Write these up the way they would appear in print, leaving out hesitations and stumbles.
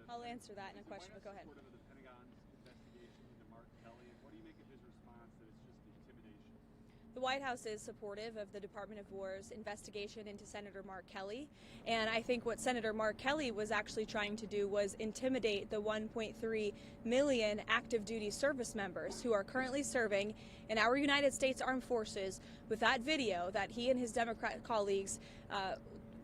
I'll answer that in a question, but go ahead. Supportive of the Pentagon's investigation into Mark Kelly, and what do you make of his response that it's just intimidation? The White House is supportive of the Department of War's investigation into Senator Mark Kelly. And I think what Senator Mark Kelly was actually trying to do was intimidate the 1.3 million active duty service members who are currently serving in our United States Armed Forces with that video that he and his Democrat colleagues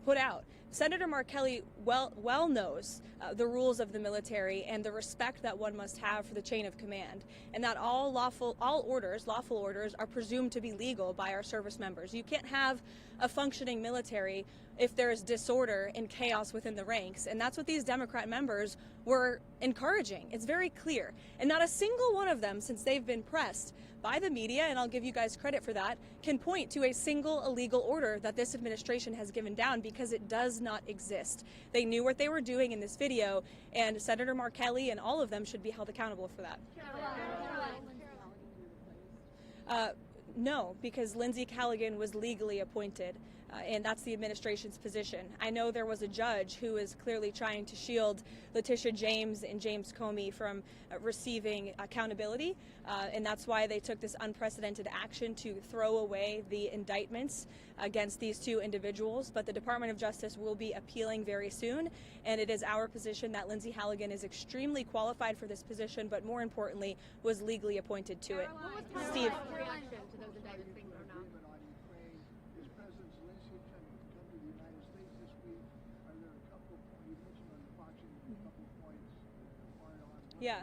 put out. Senator Mark Kelly well knows the rules of the military and the respect that one must have for the chain of command, and that all lawful orders are presumed to be legal by our service members. You can't have a functioning military if there is disorder and chaos within the ranks, and that's what these Democrat members were encouraging. It's very clear, and not a single one of them, since they've been pressed by the media, and I'll give you guys credit for that, can point to a single illegal order that this administration has given down, because it does not exist. They knew what they were doing in this video, and Senator Mark Kelly and all of them should be held accountable for that. No, because Lindsay Halligan was legally appointed, and that's the administration's position. I know there was a judge who is clearly trying to shield Letitia James and James Comey from receiving accountability, and that's why they took this unprecedented action to throw away the indictments against these two individuals. But the Department of Justice will be appealing very soon, and it is our position that Lindsay Halligan is extremely qualified for this position, but more importantly, was legally appointed to it. Steve. Reaction to those indictments or not? Is President Zelensky trying to come to the United States this week? Are there a couple, you mentioned on the boxing, a couple points fired on? Yeah.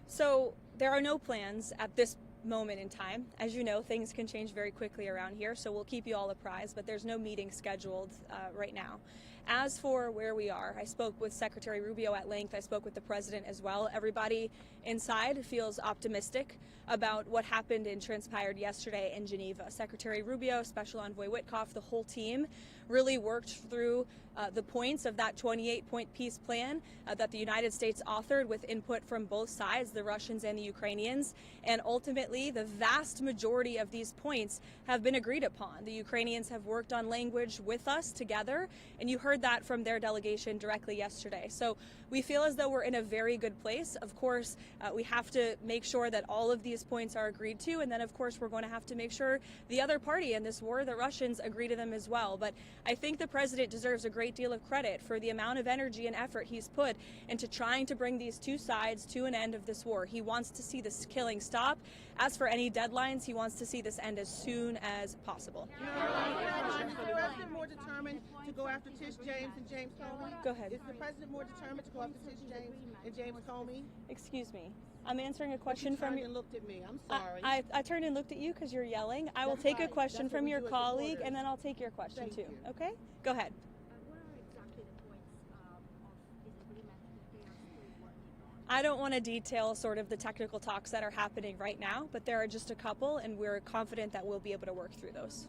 So there are no plans at this moment in time. As you know, things can change very quickly around here, so we'll keep you all apprised, but there's no meeting scheduled right now. As for where we are, I spoke with Secretary Rubio at length. I spoke with the president as well. Everybody inside feels optimistic about what happened and transpired yesterday in Geneva. Secretary Rubio, Special Envoy Witkoff, the whole team really worked through the points of that 28-point peace plan that the United States authored with input from both sides, the Russians and the Ukrainians. And ultimately, the vast majority of these points have been agreed upon. The Ukrainians have worked on language with us together, and you heard that from their delegation directly yesterday. So we feel as though we're in a very good place. Of course, we have to make sure that all of these points are agreed to, and then of course we're going to have to make sure the other party in this war, the Russians, agree to them as well. But I think the president deserves a great deal of credit for the amount of energy and effort he's put into trying to bring these two sides to an end of this war. He wants to see this killing stop. As for any deadlines, he wants to see this end as soon as possible. Is the president more determined to go after Tish James and James Comey? Go ahead. Is the president more determined to go after Tish James and James Comey? Excuse me. I'm answering a question from you. your... And looked at me. I'm sorry. I turned and looked at you because you're yelling. I will That's take a right. question That's what from we your do as colleague, reporters. and then I'll take your question Thank too. you. Okay? Go ahead. What are exactly the points of this agreement that they are still working on? I don't want to detail sort of the technical talks that are happening right now, but there are just a couple, and we're confident that we'll be able to work through those.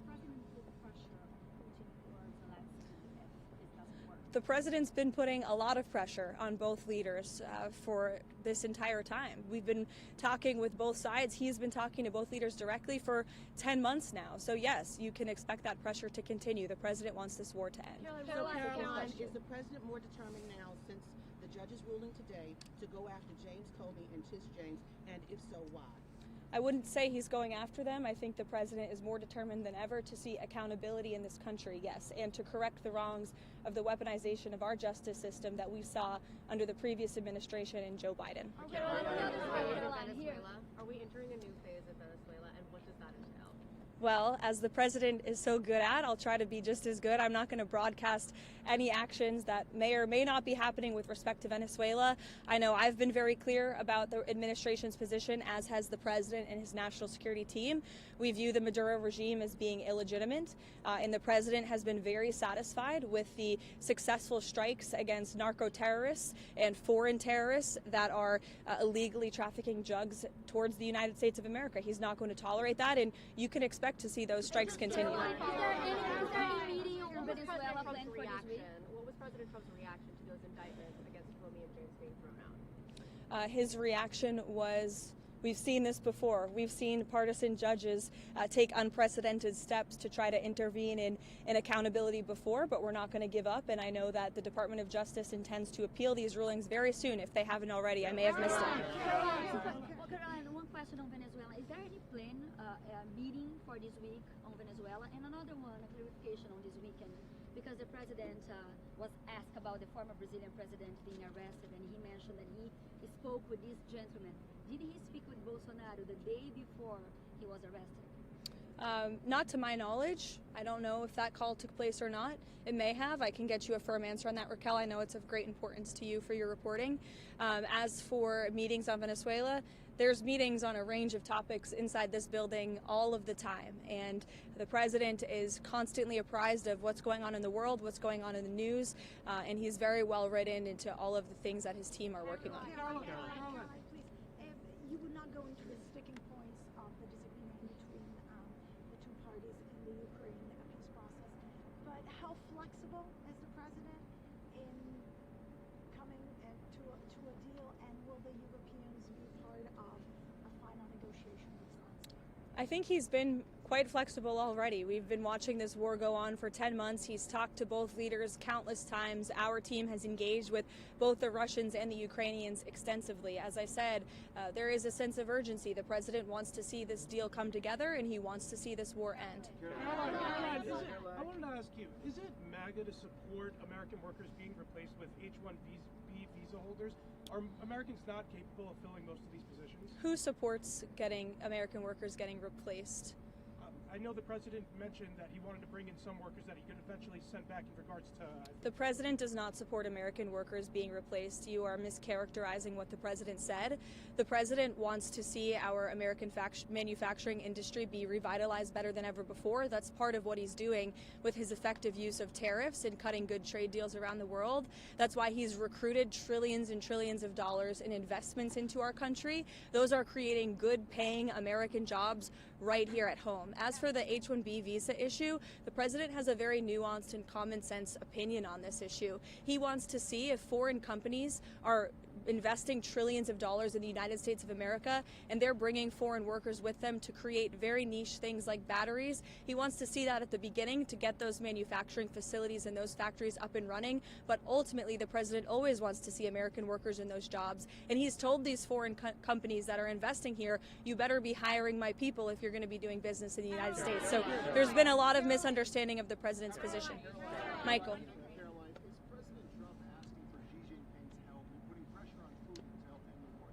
The president's been putting a lot of pressure on both leaders for this entire time. We've been talking with both sides. He's been talking to both leaders directly for 10 months now. So yes, you can expect that pressure to continue. The president wants this war to end. So Karoline, is the president more determined now, since the judge's ruling today, to go after James Comey and Tish James, and if so, why? I wouldn't say he's going after them. I think the president is more determined than ever to see accountability in this country, yes, and to correct the wrongs of the weaponization of our justice system that we saw under the previous administration and Joe Biden. Venezuela. Are we entering a new phase of Venezuela, and what does that entail? Well, as the president is so good at, I'll try to be just as good. I'm not going to broadcast any actions that may or may not be happening with respect to Venezuela. I know I've been very clear about the administration's position, as has the president and his national security team. We view the Maduro regime as being illegitimate, and the president has been very satisfied with the successful strikes against narco-terrorists and foreign terrorists that are illegally trafficking drugs towards the United States of America. He's not going to tolerate that, and you can expect to see those strikes continue. What was President Trump's reaction to those indictments against Comey and James being thrown out? His reaction was We've seen this before. We've seen partisan judges take unprecedented steps to try to intervene in accountability before, but we're not going to give up. And I know that the Department of Justice intends to appeal these rulings very soon if they haven't already. I may have missed it. Caroline, one question on Venezuela. Is there any plan, meeting for this week on Venezuela? And another one, a clarification on this weekend, because the president was asked about the former Brazilian president being arrested, and he mentioned that he spoke with this gentleman. Did he speak with Bolsonaro the day before he was arrested? Not to my knowledge. I don't know if that call took place or not. It may have. I can get you a firm answer on that, Raquel. I know it's of great importance to you for your reporting. As for meetings on Venezuela, there's meetings on a range of topics inside this building all of the time. And the president is constantly apprised of what's going on in the world, what's going on in the news, and he's very well written into all of the things that his team are working on. Caroline, Please, you would not go into the sticking points of the disagreement between the two parties in the Ukraine peace process, but how flexible is the president in coming to a deal, and will the Europeans be part of a final negotiation with Zelensky? I think he's been quite flexible already. We've been watching this war go on for 10 months. He's talked to both leaders countless times. Our team has engaged with both the Russians and the Ukrainians extensively. As I said, there is a sense of urgency. The president wants to see this deal come together, and he wants to see this war end. Caroline, I wanted to ask you, is it MAGA to support American workers being replaced with H-1B visa holders? Are Americans not capable of filling most of these positions? Who supports getting American workers getting replaced? I know the president mentioned that he wanted to bring in some workers that he could eventually send back in regards to... The president does not support American workers being replaced. You are mischaracterizing what the president said. The president wants to see our American manufacturing industry be revitalized better than ever before. That's part of what he's doing with his effective use of tariffs and cutting good trade deals around the world. That's why he's recruited trillions and trillions of dollars in investments into our country. Those are creating good paying American jobs right here at home. As for the H-1B visa issue, the president has a very nuanced and common sense opinion on this issue. He wants to see if foreign companies are investing trillions of dollars in the United States of America and they're bringing foreign workers with them to create very niche things like batteries. He wants to see that at the beginning to get those manufacturing facilities and those factories up and running, but ultimately the president always wants to see American workers in those jobs, and he's told these foreign companies that are investing here, you better be hiring my people if you're going to be doing business in the United States. So there's been a lot of misunderstanding of the president's position. Michael. Caroline, is President Trump asking for Xi Jinping's help and putting pressure on Putin to help end the war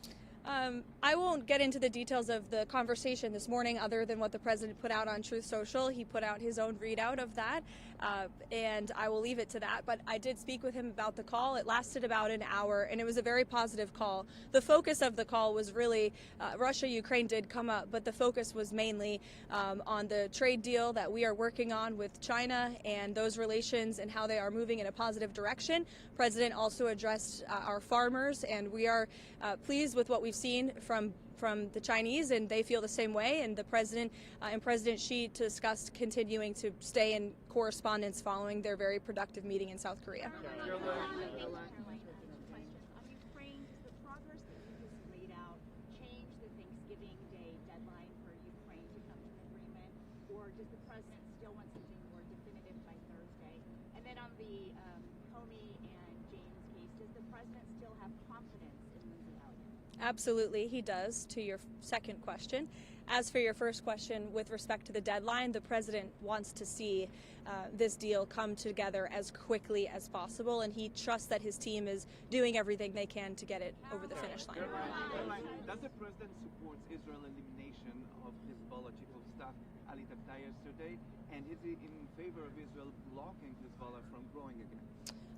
tonight? I won't get into the details of the conversation this morning other than what the president put out on Truth Social. He put out his own readout of that, and I will leave it to that. But I did speak with him about the call. It lasted about an hour, and it was a very positive call. The focus of the call was really Russia-Ukraine did come up, but the focus was mainly on the trade deal that we are working on with China and those relations and how they are moving in a positive direction. President also addressed our farmers, and we are pleased with what we've seen from the Chinese, and they feel the same way. And the president and President Xi discussed continuing to stay in correspondence following their very productive meeting in South Korea. On Ukraine, does the progress that you just laid out change the Thanksgiving Day deadline for Ukraine to come to an agreement, or does the president still want something more definitive by Thursday? And then on the Comey and James case, does the president still have confidence in Lindsay Halligan? Absolutely, he does, to your second question. As for your first question, with respect to the deadline, the president wants to see this deal come together as quickly as possible, and he trusts that his team is doing everything they can to get it over the finish line. Caroline, does the president support Israel's elimination of Hezbollah chief of staff Ali Tabtaei yesterday, and is he in favor of Israel blocking Hezbollah from growing again?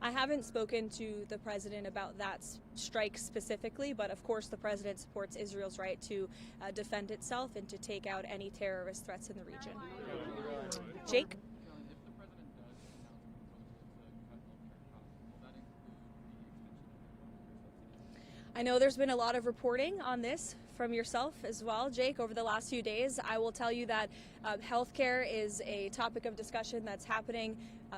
I haven't spoken to the president about that strike specifically, but of course the president supports Israel's right to defend itself and to take out any terrorist threats in the region. Jake? I know there's been a lot of reporting on this from yourself as well, Jake, over the last few days. I will tell you that healthcare is a topic of discussion that's happening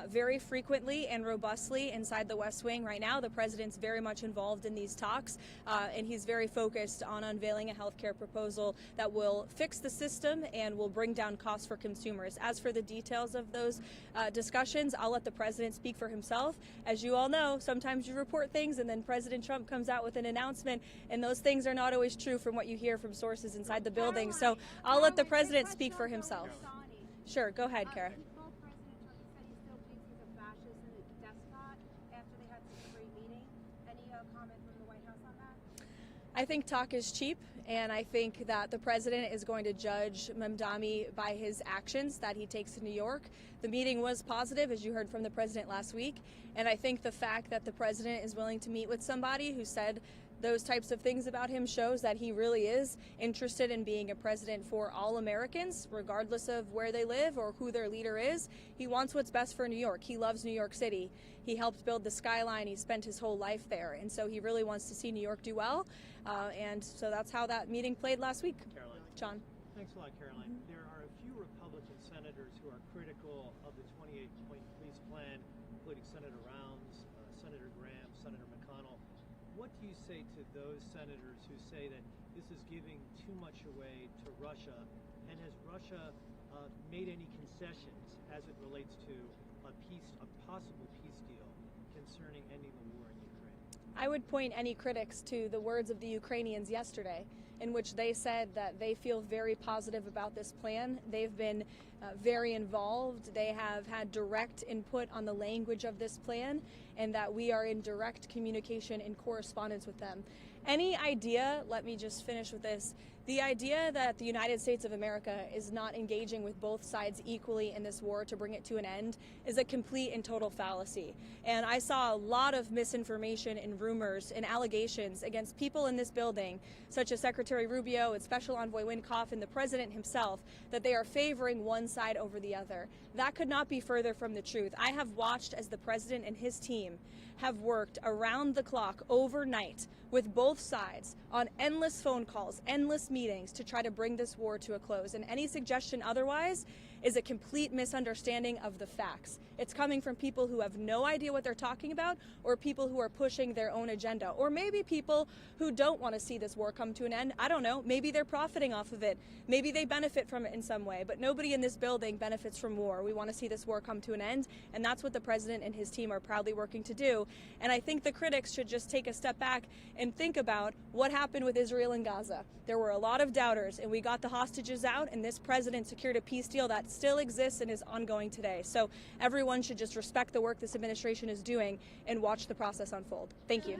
very frequently and robustly inside the West Wing. Right now, the president's very much involved in these talks, and he's very focused on unveiling a health care proposal that will fix the system and will bring down costs for consumers. As for the details of those discussions, I'll let the president speak for himself. As you all know, sometimes you report things and then President Trump comes out with an announcement, and those things are not always true from what you hear from sources inside the building. So I'll let the president speak for himself. Sure, go ahead, Kara. Both President Trump said he still believes he's a fascist and a despot after they had such a great meeting. Any comment from the White House on that? I think talk is cheap, and I think that the president is going to judge Mamdani by his actions that he takes to New York. The meeting was positive, as you heard from the president last week, and I think the fact that the president is willing to meet with somebody who said those types of things about him shows that he really is interested in being a president for all Americans, regardless of where they live or who their leader is. He wants what's best for New York. He loves New York City. He helped build the skyline. He spent his whole life there. And so he really wants to see New York do well. And so that's how that meeting played last week. Caroline. John. Thanks a lot, Caroline. There are a few Republican senators who are critical of the 28-point police plan, including Senator Rounds, Senator Graham, Senator McConnell. What do you say to those senators who say that this is giving too much away to Russia? And has Russia made any concessions as it relates to a possible peace deal concerning ending the war in Ukraine? I would point any critics to the words of the Ukrainians yesterday, in which they said that they feel very positive about this plan. They've been very involved. They have had direct input on the language of this plan, and that we are in direct communication and correspondence with them. Any idea, let me just finish with this, the idea that the United States of America is not engaging with both sides equally in this war to bring it to an end is a complete and total fallacy. And I saw a lot of misinformation and rumors and allegations against people in this building, such as Secretary Rubio and Special Envoy Wynkoff and the President himself, that they are favoring one side over the other. That could not be further from the truth. I have watched as the President and his team have worked around the clock overnight with both sides on endless phone calls, endless meetings to try to bring this war to a close. And any suggestion otherwise is a complete misunderstanding of the facts. It's coming from people who have no idea what they're talking about, or people who are pushing their own agenda, or maybe people who don't want to see this war come to an end. I don't know. Maybe they're profiting off of it. Maybe they benefit from it in some way, but nobody in this building benefits from war. We want to see this war come to an end, and that's what the president and his team are proudly working to do. And I think the critics should just take a step back and think about what happened with Israel and Gaza. There were a lot of doubters, and we got the hostages out, and this president secured a peace deal that still exists and is ongoing today. So everyone should just respect the work this administration is doing and watch the process unfold. Thank you.